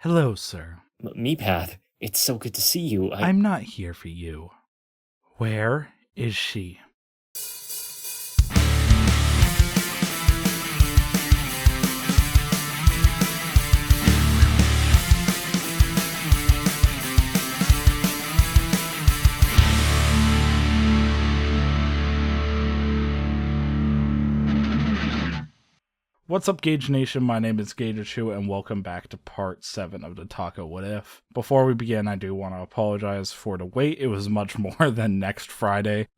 Hello, sir. Meepad, it's so good to see you. I'm not here for you. Where is she? What's up, Gage Nation? My name is Gageachu, and welcome back to part 7 of the Taco What If. Before we begin, I do want to apologize for the wait. It was much more than next Friday.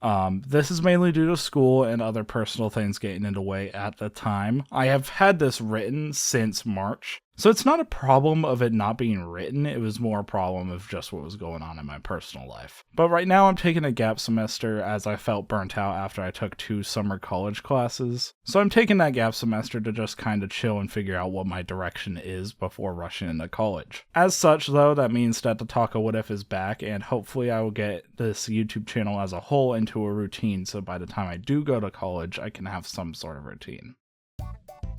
This is mainly due to school and other personal things getting in the way at the time. I have had this written since March, so it's not a problem of it not being written, it was more a problem of just what was going on in my personal life. But right now I'm taking a gap semester as I felt burnt out after I took 2 summer college classes. So I'm taking that gap semester to just kind of chill and figure out what my direction is before rushing into college. As such though, that means that the Taco What If is back, and hopefully I will get this YouTube channel as a whole into a routine so by the time I do go to college I can have some sort of routine.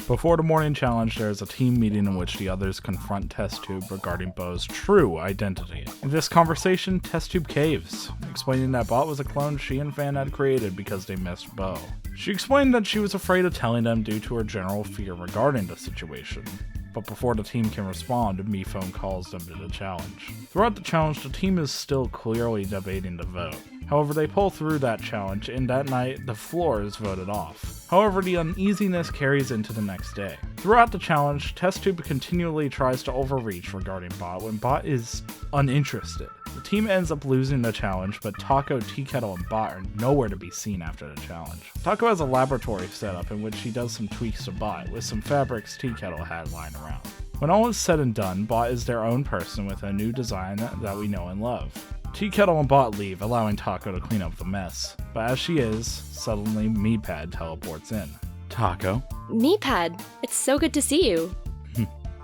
Before the morning challenge, there is a team meeting in which the others confront Test Tube regarding Bo's true identity. In this conversation, Test Tube caves, explaining that Bot was a clone she and Fan had created because they missed Bo. She explained that she was afraid of telling them due to her general fear regarding the situation. But before the team can respond, MePhone calls them to the challenge. Throughout the challenge, the team is still clearly debating the vote. However, they pull through that challenge, and that night, the floor is voted off. However, the uneasiness carries into the next day. Throughout the challenge, Test Tube continually tries to overreach regarding Bot when Bot is uninterested. The team ends up losing the challenge, but Taco, Tea Kettle, and Bot are nowhere to be seen after the challenge. Taco has a laboratory setup in which she does some tweaks to Bot, with some fabrics Tea Kettle had lying around. When all is said and done, Bot is their own person with a new design that we know and love. Tea Kettle and Bot leave, allowing Taco to clean up the mess. But as she is, suddenly Meepad teleports in. Taco. Meepad, it's so good to see you.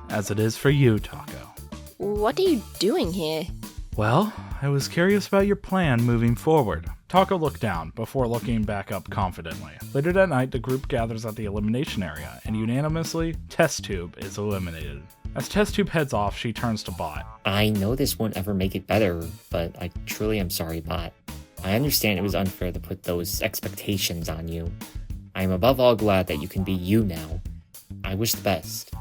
As it is for you, Taco. What are you doing here? Well, I was curious about your plan moving forward. Taco looked down, before looking back up confidently. Later that night, the group gathers at the elimination area, and unanimously, Test Tube is eliminated. As Test Tube heads off, she turns to Bot. I know this won't ever make it better, but I truly am sorry, Bot. I understand it was unfair to put those expectations on you. I am above all glad that you can be you now. I wish the best.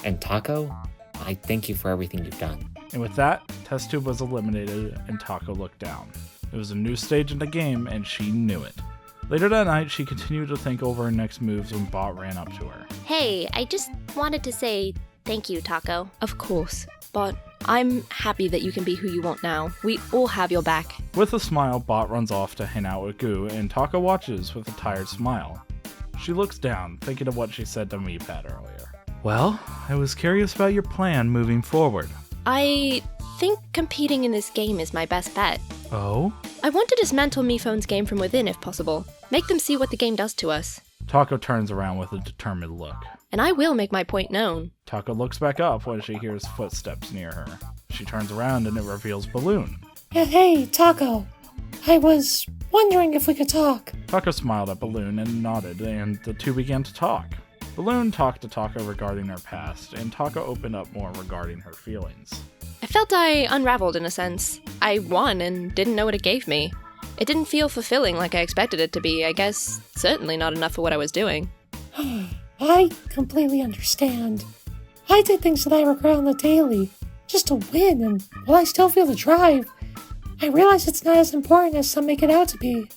And Taco, I thank you for everything you've done. And with that, Test Tube was eliminated, and Taco looked down. It was a new stage in the game, and she knew it. Later that night, she continued to think over her next moves when Bot ran up to her. Hey, I just wanted to say thank you, Taco. Of course, but I'm happy that you can be who you want now. We all have your back. With a smile, Bot runs off to hang out with Goo, and Taco watches with a tired smile. She looks down, thinking of what she said to Meepad earlier. Well, I was curious about your plan moving forward. I think competing in this game is my best bet. Oh? I want to dismantle MePhone's game from within if possible. Make them see what the game does to us. Taco turns around with a determined look. And I will make my point known. Taco looks back up when she hears footsteps near her. She turns around and it reveals Balloon. Hey, Taco. I was wondering if we could talk. Taco smiled at Balloon and nodded, and the two began to talk. Balloon talked to Taco regarding her past, and Taco opened up more regarding her feelings. I felt I unraveled in a sense. I won and didn't know what it gave me. It didn't feel fulfilling like I expected it to be. I guess certainly not enough for what I was doing. I completely understand. I did things that I regret on the daily, just to win, and while I still feel the drive, I realize it's not as important as some make it out to be.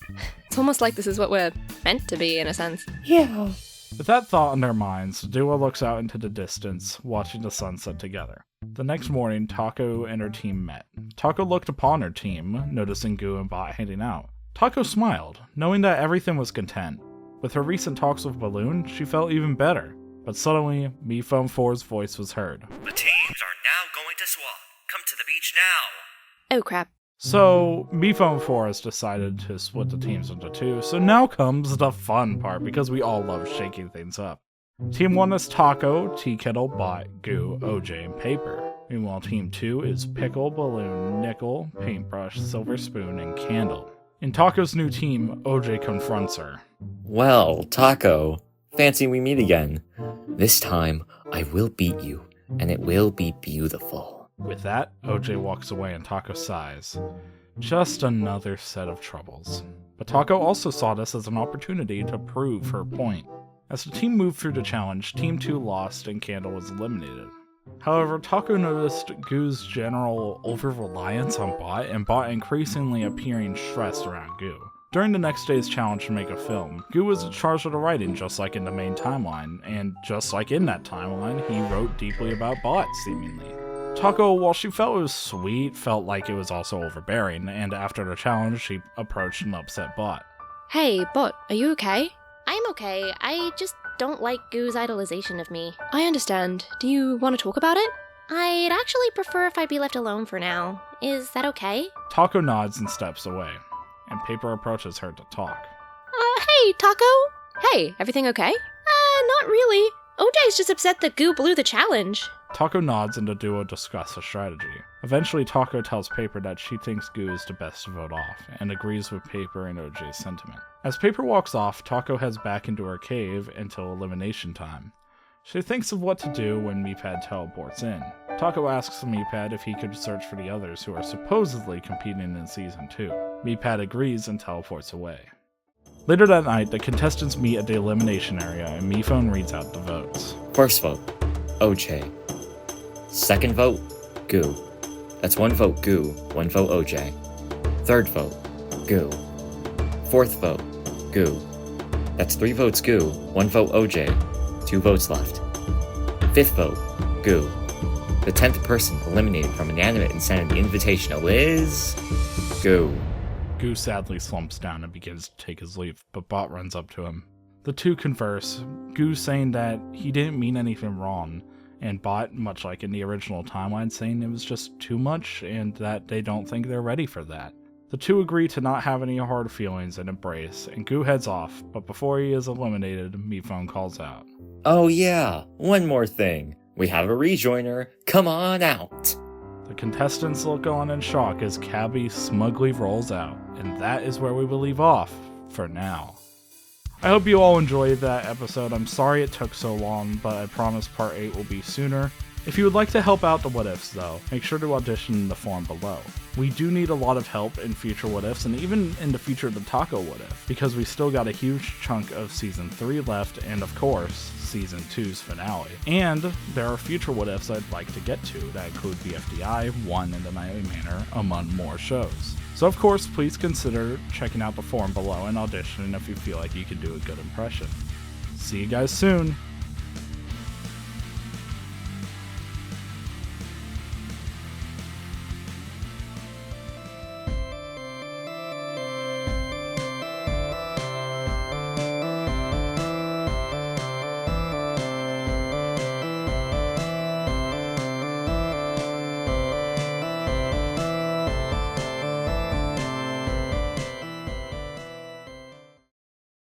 It's almost like this is what we're meant to be, in a sense. Yeah. With that thought in their minds, the duo looks out into the distance, watching the sunset together. The next morning, Taco and her team met. Taco looked upon her team, noticing Goo and Bot hanging out. Taco smiled, knowing that everything was content. With her recent talks with Balloon, she felt even better. But suddenly, MePhone 4's voice was heard. The teams are now going to swap. Come to the beach now. Oh crap. So, MePhone 4 has decided to split the teams into 2, so now comes the fun part, because we all love shaking things up. Team 1 is Taco, Tea Kettle, Bot, Goo, OJ, and Paper. Meanwhile, Team 2 is Pickle, Balloon, Nickel, Paintbrush, Silver Spoon, and Candle. In Taco's new team, OJ confronts her. Well, Taco, fancy we meet again. This time, I will beat you. and it will be beautiful. With that, OJ walks away and Taco sighs. Just another set of troubles. But Taco also saw this as an opportunity to prove her point. As the team moved through the challenge, Team 2 lost and Candle was eliminated. However, Taco noticed Goo's general over-reliance on Bot and Bot increasingly appearing stressed around Goo. During the next day's challenge to make a film, Goo was in charge of the writing just like in the main timeline, and just like in that timeline, he wrote deeply about Bot, seemingly. Taco, while she felt it was sweet, felt like it was also overbearing, and after the challenge, she approached an upset Bot. Hey, Bot, are you okay? I'm okay. I just don't like Goo's idolization of me. I understand. Do you want to talk about it? I'd actually prefer if I'd be left alone for now. Is that okay? Taco nods and steps away, and Paper approaches her to talk. Hey, Taco? Hey, Everything okay? not really. OJ's just upset that Goo blew the challenge. Taco nods and the duo discuss a strategy. Eventually, Taco tells Paper that she thinks Goo is the best to vote off, and agrees with Paper and OJ's sentiment. As Paper walks off, Taco heads back into her cave until elimination time. She thinks of what to do when Meepad teleports in. Taco asks Meepad if he could search for the others who are supposedly competing in Season 2. Meepad agrees and teleports away. Later that night, the contestants meet at the elimination area and Meephone reads out the votes. First vote, OJ. Second vote, Goo. That's 1 vote Goo, 1 vote OJ. Third vote, Goo. Fourth vote, Goo. That's 3 votes Goo, 1 vote OJ, 2 votes left. Fifth vote, Goo. The 10th person eliminated from Inanimate Insanity Invitational is... Goo. Goo sadly slumps down and begins to take his leave, but Bot runs up to him. The two converse, Goo saying that he didn't mean anything wrong, and Bot, much like in the original timeline, saying it was just too much and that they don't think they're ready for that. The two agree to not have any hard feelings and embrace, and Goo heads off, but before he is eliminated, Meephone calls out. Oh yeah, one more thing. We have a rejoiner. Come on out. The contestants look on in shock as Cabby smugly rolls out, and that is where we will leave off for now. I hope you all enjoyed that episode. I'm sorry it took so long, but I promise part 8 will be sooner. If you would like to help out the What Ifs though, make sure to audition in the form below. We do need a lot of help in future What Ifs, and even in the future of the Taco What If, because we still got a huge chunk of Season 3 left, and of course, Season 2's finale. And there are future What Ifs I'd like to get to that include BFDI, One in the Nightly Manor, among more shows. So of course, please consider checking out the forum below and auditioning if you feel like you can do a good impression. See you guys soon!